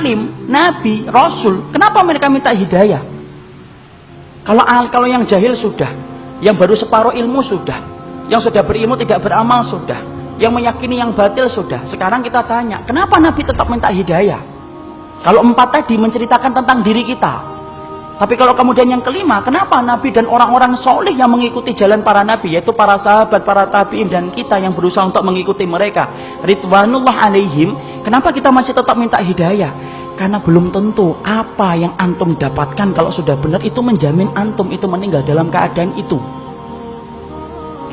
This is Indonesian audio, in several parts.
alim, nabi, rasul, kenapa mereka minta hidayah? Kalau yang jahil sudah, yang baru separuh ilmu sudah, yang sudah berilmu tidak beramal sudah, yang meyakini yang batil sudah. Sekarang kita tanya, kenapa Nabi tetap minta hidayah? Kalau 4 tadi menceritakan tentang diri kita, tapi kalau kemudian yang kelima, kenapa Nabi dan orang-orang soleh yang mengikuti jalan para Nabi, yaitu para sahabat, para tabi'in, dan kita yang berusaha untuk mengikuti mereka, ridwanullah alaihim, kenapa kita masih tetap minta hidayah? Karena belum tentu apa yang antum dapatkan kalau sudah benar itu menjamin antum itu meninggal dalam keadaan itu.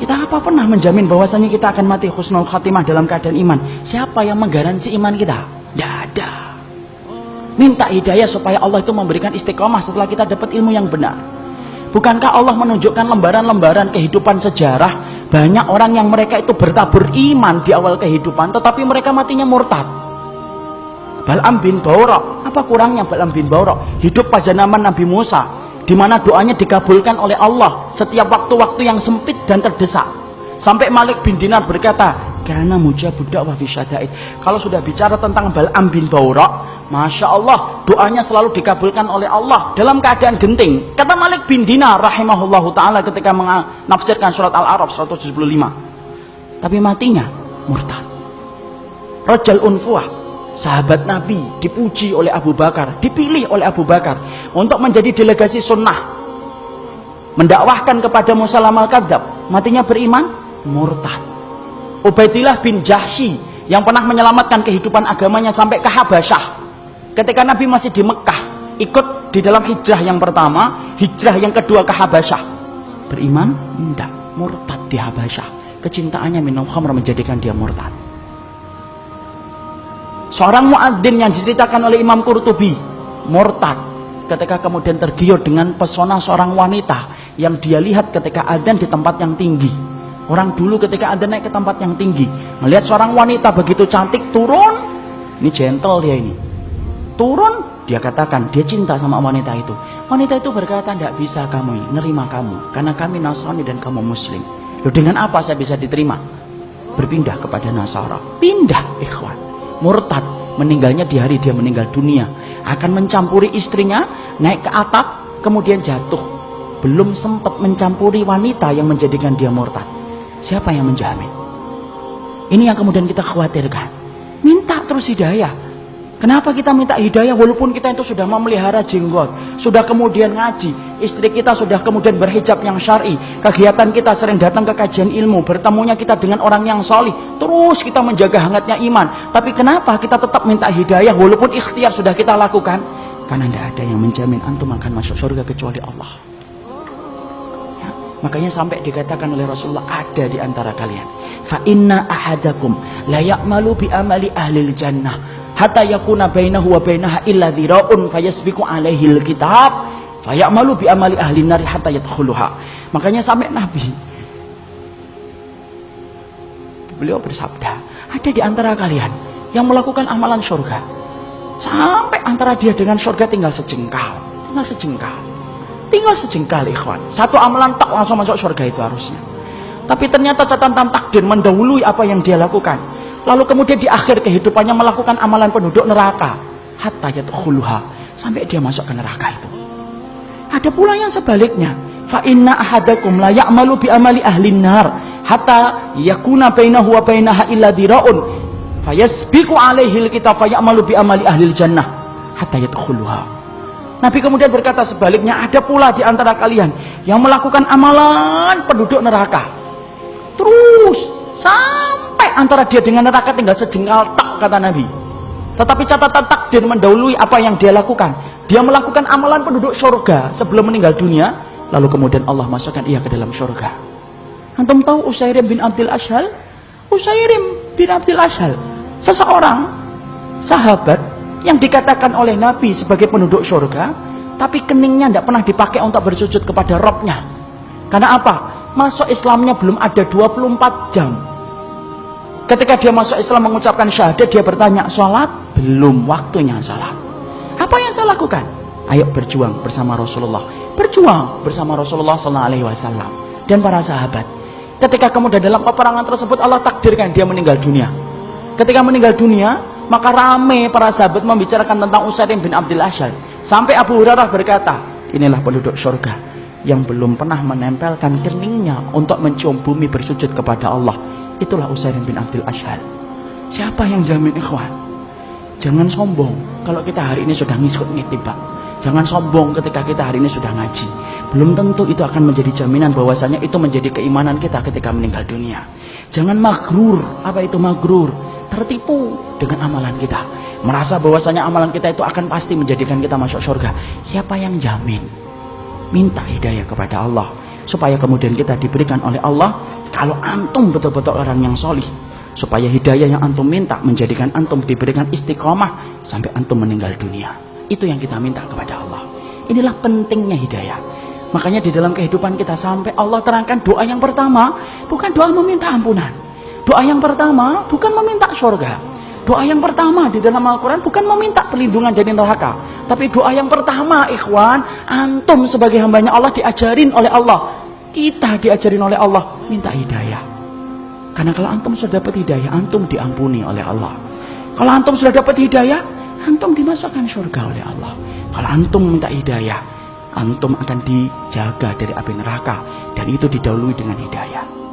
Kita apa pernah menjamin bahwasanya kita akan mati husnul khatimah dalam keadaan iman? Siapa yang menggaransi iman kita? Tidak ada. Minta hidayah supaya Allah itu memberikan istiqomah setelah kita dapat ilmu yang benar. Bukankah Allah menunjukkan lembaran-lembaran kehidupan sejarah, banyak orang yang mereka itu bertabur iman di awal kehidupan, tetapi mereka matinya murtad. Bal'am bin Ba'urah, apa kurangnya Bal'am bin Ba'urah? Hidup pada zaman Nabi Musa, di mana doanya dikabulkan oleh Allah setiap waktu-waktu yang sempit dan terdesak. Sampai Malik bin Dinar berkata, karena mujabud da'wah fi syada'id. Kalau sudah bicara tentang Bal'am bin Ba'urah, Masya Allah, doanya selalu dikabulkan oleh Allah dalam keadaan genting. Kata Malik bin Dinar rahimahullahu ta'ala ketika menafsirkan surat Al-A'raf 175. Tapi matinya murtad. Rajal Unfuah, sahabat Nabi, dipuji oleh Abu Bakar, dipilih oleh Abu Bakar untuk menjadi delegasi sunnah, mendakwahkan kepada Musailamatul Kadzdzab, matinya beriman, murtad. Ubaidillah bin Jahsy yang pernah menyelamatkan kehidupan agamanya sampai ke Habasyah, ketika Nabi masih di Mekah, ikut di dalam hijrah yang pertama, hijrah yang kedua ke Habasyah, beriman? Tidak, murtad di Habasyah. Kecintaannya minum khamr menjadikan dia murtad. Seorang muadzin yang diceritakan oleh Imam Qurtubi, murtad ketika kemudian tergiur dengan pesona seorang wanita yang dia lihat ketika adzan di tempat yang tinggi. Orang dulu ketika adzan naik ke tempat yang tinggi, melihat seorang wanita begitu cantik, turun, ini gentle dia ini, turun, dia katakan dia cinta sama wanita itu. Wanita itu berkata, tidak bisa kami nerima kamu karena kami Nasrani dan kamu Muslim. Loh, dengan apa saya bisa diterima? Berpindah kepada Nasara. Pindah, ikhwan. Murtad, meninggalnya di hari dia meninggal dunia, akan mencampuri istrinya, naik ke atap, kemudian jatuh, belum sempat mencampuri wanita yang menjadikan dia murtad. Siapa yang menjamin? Ini yang kemudian kita khawatirkan. Minta terus hidayah. Kenapa kita minta hidayah walaupun kita itu sudah memelihara jenggot, sudah kemudian ngaji, istri kita sudah kemudian berhijab yang syar'i, kegiatan kita sering datang ke kajian ilmu, bertemunya kita dengan orang yang solih, terus kita menjaga hangatnya iman. Tapi kenapa kita tetap minta hidayah walaupun ikhtiar sudah kita lakukan? Karena tidak ada yang menjamin antum akan masuk surga kecuali Allah. Ya, makanya sampai dikatakan oleh Rasulullah, ada di antara kalian, fa inna ahadakum la ya'malu bi amali ahlil jannah hatta yakuna bainahu wa bainaha illa dhira'un fayasbiqu alaihi alkitab fayamalu bi amali ahli nari hatta yadkhuluha. Makanya sampai Nabi beliau bersabda, ada di antara kalian yang melakukan amalan surga sampai antara dia dengan surga tinggal sejengkal, tinggal sejengkal ikhwan. Satu amalan tak langsung masuk surga itu harusnya, tapi ternyata catatan takdir mendahului apa yang dia lakukan. Lalu kemudian di akhir kehidupannya melakukan amalan penduduk neraka hatta yadkhuluha, sampai dia masuk ke neraka itu. Ada pula yang sebaliknya, fa inna ahadakum la ya'malu bi amali ahlin nar hatta yakuna bainahu wa bainaha illa dira'un fayasbiqu alaihi alkitab fayamalu bi amali ahlil jannah hatta yadkhuluha. Nabi kemudian berkata sebaliknya, ada pula di antara kalian yang melakukan amalan penduduk neraka, terus sampai antara dia dengan neraka tinggal sejengkal tak, kata Nabi. Tetapi catatan takdir mendahului apa yang dia lakukan. Dia melakukan amalan penduduk surga sebelum meninggal dunia, lalu kemudian Allah masukkan ia ke dalam surga. Antum tahu Usairim bin Abdul Ashhal? Usairim bin Abdul Ashhal, seseorang sahabat yang dikatakan oleh Nabi sebagai penduduk surga, tapi keningnya tidak pernah dipakai untuk bersujud kepada Rabbnya. Karena apa? Masuk Islamnya belum ada 24 jam. Ketika dia masuk Islam mengucapkan syahadat, dia bertanya, sholat? Belum waktunya sholat. Apa yang saya lakukan? Ayo berjuang bersama Rasulullah. Berjuang bersama Rasulullah SAW dan para sahabat. Ketika kemudian dalam peperangan tersebut Allah takdirkan dia meninggal dunia. Ketika meninggal dunia, Maka rame para sahabat membicarakan tentang Utsairim bin Abdul Asyhal. Sampai Abu Hurairah berkata, inilah penduduk surga yang belum pernah menempelkan keningnya untuk mencium bumi bersujud kepada Allah. Itulah Utsairim bin Abdul Asyhal. Siapa yang jamin, ikhwan? Jangan sombong kalau kita hari ini sudah ngikut-ngitip, Pak. Jangan sombong ketika kita hari ini sudah ngaji. Belum tentu itu akan menjadi jaminan bahwasanya itu menjadi keimanan kita ketika meninggal dunia. Jangan magrur. Apa itu magrur? Tertipu dengan amalan kita, merasa bahwasanya amalan kita itu akan pasti menjadikan kita masuk surga. Siapa yang jamin? Minta hidayah kepada Allah supaya kemudian kita diberikan oleh Allah. Kalau antum betul-betul orang yang solih, supaya hidayah yang antum minta menjadikan antum diberikan istiqomah sampai antum meninggal dunia. Itu yang kita minta kepada Allah. Inilah pentingnya hidayah. Makanya di dalam kehidupan kita sampai Allah terangkan doa yang pertama bukan doa meminta ampunan. Doa yang pertama bukan meminta surga. Doa yang pertama di dalam Al-Quran bukan meminta perlindungan dari neraka. Tapi doa yang pertama, ikhwan, antum sebagai hambanya Allah diajarin oleh Allah. Kita diajarin oleh Allah minta hidayah. Karena kalau antum sudah dapat hidayah, antum diampuni oleh Allah. Kalau antum sudah dapat hidayah, antum dimasukkan surga oleh Allah. Kalau antum minta hidayah, antum akan dijaga dari api neraka. Dan itu didahului dengan hidayah.